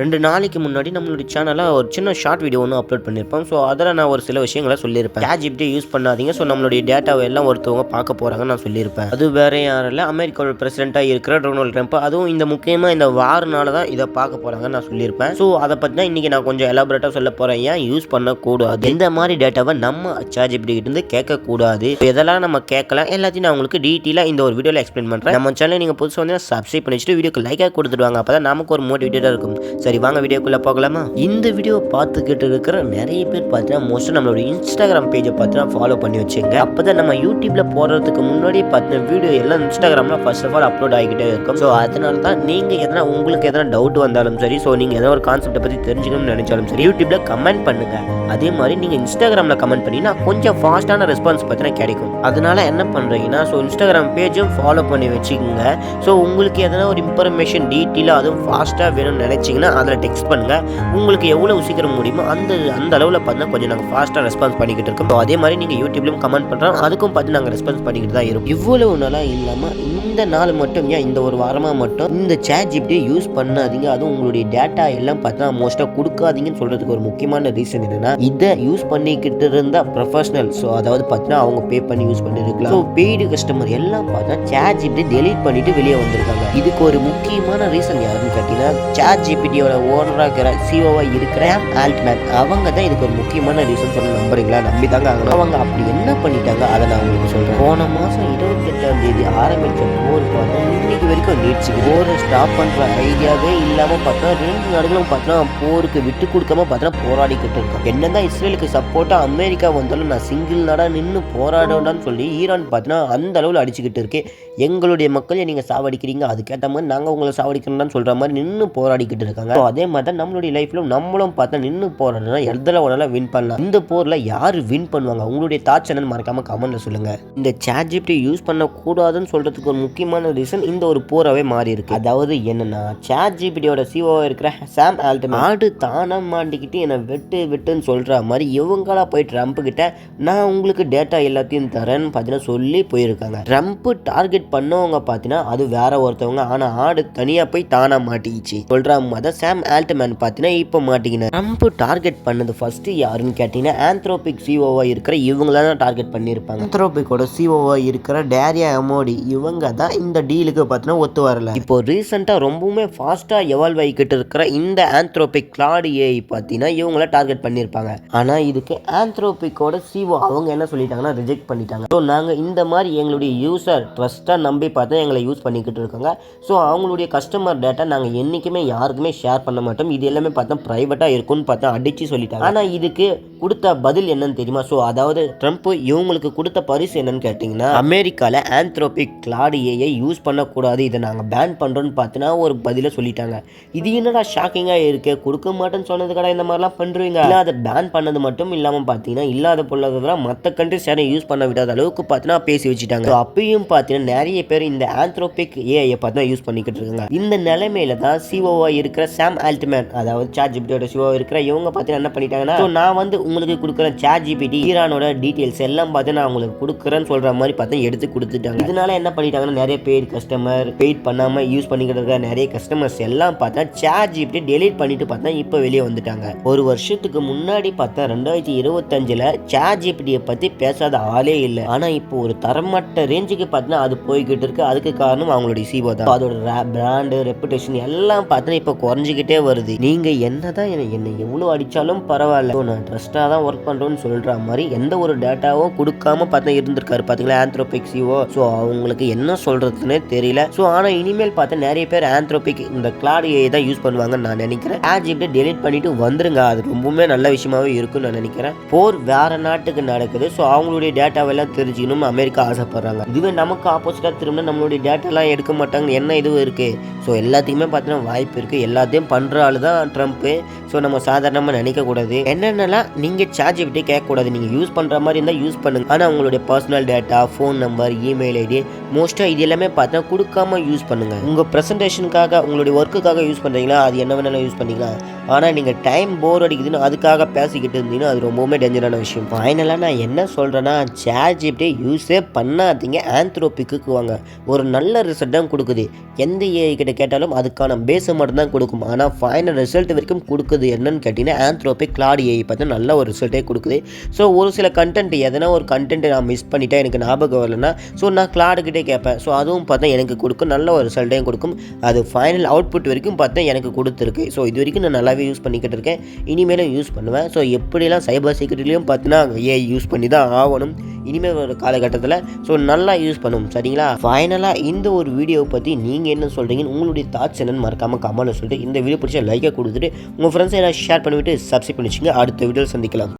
2 நாளைக்கு முன்னாடி நம்மளுடைய சேனல்ல ஒரு சின்ன ஷார்ட் வீடியோ ஒன்று அப்லோட் பண்ணியிருப்போம். ஸோ அதில் நான் ஒரு சில விஷயங்களை சொல்லியிருப்பேன். ChatGPT யூஸ் பண்ணாதீங்க. ஸோ நம்மளுடைய டேட்டாவை எல்லாம் ஒருத்தவங்க பார்க்க போகிறாங்கன்னு நான் சொல்லியிருப்பேன். அது வேறு யாரும் இல்லை, அமெரிக்காவோட பிரசிடென்ட்டாக இருக்கிற டொனால்ட் ட்ரம்ப். அதுவும் இந்த முக்கியமாக இந்த வாரனால தான் இதை பார்க்க போகிறாங்கன்னு நான் சொல்லியிருப்பேன். ஸோ அதை பற்றி தான் இன்றைக்கி நான் கொஞ்சம் எலாபரேட்டாக சொல்ல போகிறேன். ஏன் யூஸ் பண்ணக்கூடாது, இந்த மாதிரி டேட்டாவை நம்ம ChatGPT கிட்டேருந்து கேட்கக்கூடாது, எதெல்லாம் நம்ம கேட்கலாம், எல்லாத்தையும் நான் உங்களுக்கு டீட்டெயிலாக இந்த ஒரு வீடியோவில் எக்ஸ்பிளைன் பண்ணுறேன். நம்ம சேனல் நீங்கள் புதுசாக வந்து சப்ஸ்கிரைப் பண்ணிட்டு வீடியோக்கு லைக்காக கொடுத்துடுவாங்க. அப்போ தான் நமக்கு ஒரு மோட்டிவேட்டாக இருக்கும். சரி, வாங்க வீடியோக்குள்ளே போகலாமா? இந்த வீடியோ பார்த்துக்கிட்டு இருக்கிற நிறைய பேர் பார்த்தீங்கன்னா மோஸ்ட்டாக நம்மளோட இன்ஸ்டாகிராம் பேஜை பார்த்தீங்கன்னா ஃபாலோ பண்ணி வச்சுங்க. அப்போ தான் நம்ம யூடியூப்ல போடுறதுக்கு முன்னாடி பார்த்தீங்கன்னா வீடியோ எல்லாம் இன்ஸ்டாகிராமில் ஃபர்ஸ்ட் ஆஃப் ஆல் அப்லோட் ஆகிக்கிட்டே இருக்கும். ஸோ அதனால தான் நீங்கள் எதனா உங்களுக்கு எதனா டவுட் வந்தாலும் சரி, ஸோ நீங்கள் எதனா ஒரு கான்செப்டை பற்றி தெரிஞ்சுக்கணும்னு நினைச்சாலும் சரி, யூடியூப்ல கமெண்ட் பண்ணுங்க. அதே மாதிரி நீங்கள் இன்ஸ்டாகிராமில் கமெண்ட் பண்ணினா கொஞ்சம் ஃபாஸ்ட்டான ரெஸ்பான்ஸ் பார்த்தீங்கன்னா கிடைக்கும். அதனால என்ன பண்ணுறீங்கன்னா, ஸோ இன்ஸ்டாகிராம் பேஜும் ஃபாலோ பண்ணி வச்சுக்கோங்க. ஸோ உங்களுக்கு எதனா ஒரு இன்ஃபர்மேஷன் டீட்டெயிலாக அதுவும் ஃபாஸ்ட்டாக வேணும்னு நினச்சிங்கன்னா அதில் டெக்ஸ்ட் பண்ணுங்க. உங்களுக்கு எவ்வளவு சீக்கிரம் முடியுமோ அந்த அளவில் பார்த்தீங்கன்னா கொஞ்சம் நாங்கள் ஃபாஸ்ட்டாக ரெஸ்பான்ஸ் பண்ணிக்கிட்டு இருக்கோம். அதே மாதிரி நீங்கள் யூடியூப்லையும் கமெண்ட் பண்ணுறோம், அதுக்கும் பார்த்து நாங்கள் ரெஸ்பான்ஸ் பண்ணிக்கிட்டு தான் இருக்கும். இவ்வளவு நாளாக இல்லாமல் இந்த நாள் மட்டும், ஏன் இந்த ஒரு வாரமாக மட்டும் இந்த ChatGPT யூஸ் பண்ணாதீங்க, அதுவும் உங்களுடைய டேட்டா எல்லாம் பார்த்தா மோஸ்ட்டாக கொடுக்காதீங்கன்னு சொல்கிறதுக்கு ஒரு முக்கியமான ரீசன் என்னன்னா, இதை யூஸ் பண்ணிக்கிட்டு இருந்தால் ப்ரொஃபஷனல், ஸோ அதாவது பார்த்தீங்கன்னா அவங்க பே பண்ணி யூஸ் பண்ணிருக்கலாம். ஸோ பெய்டு கஸ்டமர் எல்லாம் பார்த்தா ChatGPT டெலீட் பண்ணிட்டு வெளியே வந்திருக்காங்க. இதுக்கு ஒரு முக்கியமான ரீசன் யாருன்னு கேட்டீங்கன்னா, ChatGPTயோட ஓனராக இருக்கிற சிஓவா இருக்கிற ஆல்ட்மேன், அவங்க தான் இதுக்கு ஒரு முக்கியமான ரீசன் சொல்ல நம்புறீங்களா? நம்பி தாங்க ஆகணும். அவங்க அப்படி என்ன பண்ணிட்டாங்க அதை நான் உங்களுக்கு சொல்றேன். போன மாதம் 28ஆம் தேதி ஆரம்பிச்ச போர் பார்த்தா இன்னைக்கு வரைக்கும் நீட்ஸுக்கு போரை ஸ்டாப் பண்ற ஐடியாவே இல்லாம பார்த்தா 2 நாடுகளும் பார்த்தா போருக்கு விட்டு கொடுக்காம பார்த்தா போராடிக்கிட்டு இருக்காங்க. என்னதான் இஸ்ரேலுக்கு சப்போர்ட்டா அமெரிக்கா வந்தாலும் நான் சிங்கிள் நாடா நின்று போராடணும்னு சொல்லி ஈரான் பார்த்தா அந்த அளவில் அடிச்சுக்கிட்டு இருக்கு. எங்களுடைய மக்கள் நீங்க சாவடிக்கிறீங்க, அதுக்கேற்ற மாதிரி நாங்கள் உங்களை சாவடிக்கணும்னு சொல்ற மாதிரி நின்று போராடிக்கிட்டு இருக்காங்க. அதே மாதிரி தான் நம்மளுடைய லைஃப்ல நம்மளும் பார்த்தா நின்று போராடணும், எதில் ஒன்னால வின் பண்ணலாம். இந்த போர்ல யாரு வின் பண்ணுவாங்க? உங்களுடைய தாட்ஸ் என்னன்னு மறக்காம கமெண்ட்ல சொல்லுங்க. இந்த ChatGPT யூஸ் பண்ணக்கூடாதுன்னு சொல்றதுக்கு ஒரு முக்கியமான ரீசன் இந்த ஒரு போராவே மாறி இருக்கு. அதாவது என்னன்னா, ChatGPTயோட சிஓ இருக்கிற சாம் ஆல்ட்மேன் ஆடு தானா மாட்டிக்கிட்டு என்னை வெட்டுன்னு சொல்ற மாதிரி இவங்களா போய் ட்ரம்ப் கிட்ட நான் உங்களுக்கு டேட்டா எல்லாத்தையும் தரேன்னு பார்த்தீங்கன்னா சொல்லி போயிருக்காங்க. ட்ரம்ப் டார்கெட் பண்ணவங்க பார்த்தீங்கன்னா அது வேற ஒருத்தவங்க, ஆனா ஆடு தனியா போய் தானா மாட்டிக்கிச்சு சொல்ற மாதிரி சாம் ஆல்ட்மேன் பார்த்தீங்கன்னா இப்போ மாட்டிக்கினார். ட்ரம்ப் டார்கெட் பண்ணது ஃபர்ஸ்ட் யாருன்னு கேட்டீங்கன்னா, ஆந்த்ரோபிக் சிஓவா இருக்கிற இவங்கள தான் டார்கெட் பண்ணியிருப்பாங்க. ஆந்த்ரோபிக்கோட சிஓவா இருக்கிற டேரியா அமோடி இவங்க தான் இந்த டீலுக்கு பார்த்தீங்கன்னா ஒத்து வரல. இப்போ ரீசெண்டாக ரொம்பவுமே ஃபாஸ்ட்டாக எவால்வ் ஆகிக்கிட்டு இருக்கிற இந்த ஆந்த்ரோபிக் கிளாட் ஏஐ பார்த்தீங்கன்னா இவங்கள டார்கெட் பண்ணியிருப்பாங்க. ஆனால் இதுக்கு ஆந்த்ரோபிக்கோட சிஓ அவங்க என்ன சொல்லிட்டாங்கன்னா ரிஜெக்ட் பண்ணிட்டாங்க. ஸோ நாங்கள் இந்த மாதிரி எங்களுடைய யூசர் ட்ரஸ்ட்டாக நம்பி பார்த்தா எங்களை யூஸ் பண்ணிக்கிட்டு இருக்காங்க. ஸோ அவங்களுடைய கஸ்டமர் டேட்டா நாங்கள் என்றைக்குமே யாருக்குமே ஷேர் பண்ண மாட்டோம், இது எல்லாமே பார்த்தா ப்ரைவேட்டாக இருக்கும்னு பார்த்தா அடித்து சொல்லிட்டாங்க. ஆனால் இதுக்கு கொடுத்த பதில் என்னன்னு தெரியுமா? ஸோ அதாவது ட்ரம்ப் இவங்களுக்கு கொடுத்த பரிசு என்னன்னு கேட்டிங்கன்னா, அமெரிக்காவில் ஆந்த்ரோபிக் கிளாட் ஏஐ யூஸ் பண்ணக்கூடாது, இதை நாங்கள் பேன் பண்ணுறோன்னு பார்த்தீங்கன்னா ஒரு பதிலை சொல்லிட்டாங்க. இது என்னடா ஷாக்கிங்காக இருக்கு, கொடுக்க மாட்டேன்னு சொன்னது கடை இந்த மாதிரிலாம் பண்ணுறீங்க. இல்லை அதை பேன் பண்ணது மட்டும் இல்லாமல் பார்த்தீங்கன்னா இல்லாத பொருளாதாரம் மற்ற கண்ட்ரிஸ் யாரும் யூஸ் பண்ண விடாத அளவுக்கு பார்த்தீங்கன்னா பேசி வச்சுட்டாங்க. அப்பயும் பார்த்தீங்கன்னா நிறைய பேர் இந்த ஆந்த்ரோபிக் ஏஐ பார்த்தீங்கன்னா யூஸ் பண்ணிக்கிட்டு இருக்காங்க. இந்த நிலைமையில தான் சிஓவா இருக்கிற சாம் ஆல்ட்மேன், அதாவது ChatGPTயோட சிஓவா இருக்கிற இவங்க பார்த்தீங்கன்னா என்ன பண்ணிட்டாங்கன்னா, நான் வந்து உங்களுக்கு கொடுக்குறேன் ChatGPT ஈரானோட டீட்டெயில்ஸ் எல்லாம் பார்த்து நான் உங்களுக்கு கொடுக்குறேன்னு சொல்ற மாதிரி பார்த்து எடுத்து கொடுத்துட்டாங்க. இதனால என்ன பண்ணிட்டாங்கன்னா, நிறைய பெய்ட் கஸ்டமர் பெய்ட் பண்ணாம யூஸ் பண்ணிக்கிட்டு இருக்க நிறைய கஸ்டமர்ஸ் எல்லாம் பார்த்தா ChatGPT டெலீட் பண்ணிட்டு பார்த்தா இப்போ வெளியே வந்துட்டாங்க. ஒரு வருஷத்துக்கு முன்னாடி பார்த்தா 2025ல் ChatGPTயை பத்தி பேசாத ஆளே இல்லை. ஆனா இப்போ ஒரு தரமட்ட ரேஞ்சுக்கு பார்த்தா அது போய்கிட்டு இருக்கு. அதுக்கு காரணம் அவங்களுடைய சிஓ தான். அதோட பிராண்டு ரெப்புடேஷன் எல்லாம் பார்த்தா இப்போ குறைஞ்சிக்கிட்டே வருது. நீங்க என்னதான் என்னை எவ்வளவு அடிச்சாலும் பரவாயில்ல, நான் ட்ரஸ்டா தான் ஒர்க் பண்றோம்னு சொல்ற மாதிரி எந்த ஒரு டேட்டாவும் கொடுக்காம பார்த்தா இருந்திருக்காரு பாத்தீங்களா ஆந்த்ரோபிக் சிஓ. ஸோ அவங்களுக்கு என்ன சொல்றதுன்னே தெரியல. ஸோ ஆனா இனிமேல் பார்த்தா நிறைய பேர் ஆந்த்ரோபிக் இந்த கிளாட் ஏஐ தான் யூஸ் பண்ணுவாங்கன்னு நான் நினைக்கிறேன். ChatGPT டெலீட் பண்ணிட்டு வந்துருங்க, அது ரொம்பவுமே நல்ல விஷயமாவே இருக்குன்னு நான் நினைக்கிறேன். போர் வேற நாட்டுக்கு நடக்குது, ஸோ அவங்களுடைய டேட்டாவெல்லாம் தெரிஞ்சுக்கணும் அமெரிக்கா ஆசைப்படுறாங்க. இதுவே நமக்கு ஆப்போசிட்டா திரும்ப நம்மளுடைய டேட்டாலாம் எடுக்க மாட்டாங்க, என்ன இதுவும் இருக்கு. ஸோ எல்லாத்தையுமே பார்த்தீங்கன்னா வாய்ப்பு இருக்கு. எல்லாத்தையும் பண்ற ஆளு தான் ட்ரம்ப். ஸோ நம்ம சாதாரணமாக நினைக்கக்கூடாது. என்னென்னலாம் நீங்கள் ChatGPT கேட்கக்கூடாது, நீங்கள் யூஸ் பண்ணுற மாதிரி இருந்தால் யூஸ் பண்ணுங்கள். ஆனால் உங்களுடைய personal data, phone number, email ID மோஸ்ட்டாக இது எல்லாமே பார்த்தா கொடுக்காம யூஸ் பண்ணுங்கள். உங்கள் ப்ரெசன்டேஷனுக்காக உங்களுடைய ஒர்க்குக்காக யூஸ் பண்ணுறீங்களா, அது என்ன வேணாலும் யூஸ் பண்ணிக்கலாம். ஆனால் நீங்கள் டைம் போர் அடிக்குதுன்னு அதுக்காக பேசிக்கிட்டு இருந்தீங்கன்னா அது ரொம்பவுமே டேஞ்சரான விஷயம். ஃபைனலாக நான் என்ன சொல்கிறேன்னா, ChatGPT யூஸே பண்ணாதீங்க, ஆந்த்ரோபிக்கு வாங்க. ஒரு நல்ல ரிசல்ட் தான் கொடுக்குது. எந்த ஏஐ கிட்ட கேட்டாலும் அதுக்கான பேஸை மட்டும் தான் கொடுக்கும். ஆனால் ஃபைனல் ரிசல்ட் வரைக்கும் கொடுக்குது என்னன்னு கேட்டிங்கன்னா ஆந்த்ரோபிக் கிளாட் ஏஐ பார்த்து நல்ல ஒரு ரிசல்ட்டே கொடுக்குது. ஸோ ஒரு சில கண்டென்ட் எதனா ஒரு கண்டென்ட் நான் மிஸ் பண்ணிட்டேன், எனக்கு ஞாபகம் வரலன்னா ஸோ நான் கிளாடுக்கிட்டே கேட்பேன். ஸோ அதுவும் பார்த்தா எனக்கு கொடுக்கும், நல்ல ஒரு ரிசல்ட்டையும் கொடுக்கும். அது ஃபைனல் அவுட்புட் வரைக்கும் பார்த்தா எனக்கு கொடுத்துருக்கு. ஸோ இது வரைக்கும் நான் நல்லாவே யூஸ் பண்ணிக்கிட்டு இருக்கேன், இனிமேலும் யூஸ் பண்ணுவேன். ஸோ எப்படிலாம் சைபர் செக்யூரிட்டிலையும் பார்த்தீங்கன்னா ஏஐ யூஸ் பண்ணி தான் ஆகணும் இனிமேல் ஒரு காலகட்டத்தில். ஸோ நல்லா யூஸ் பண்ணும், சரிங்களா? ஃபைனலாக இந்த ஒரு வீடியோவை பற்றி நீங்கள் என்ன சொல்கிறீங்கன்னு உங்களுடைய தாட்ஸ் என்னன்னு மறக்காமல் கமெண்ட்டில் சொல்லிட்டு இந்த வீடியோ பிடிச்ச லைக்கை கொடுத்துட்டு உங்கள் ஃப்ரெண்ட்ஸை எல்லாம் ஷேர் பண்ணிவிட்டு சப்ஸ்கிரைப் பண்ணி வச்சுங்க. அடுத்த வீடியோவில் சந்திக்கலாம்.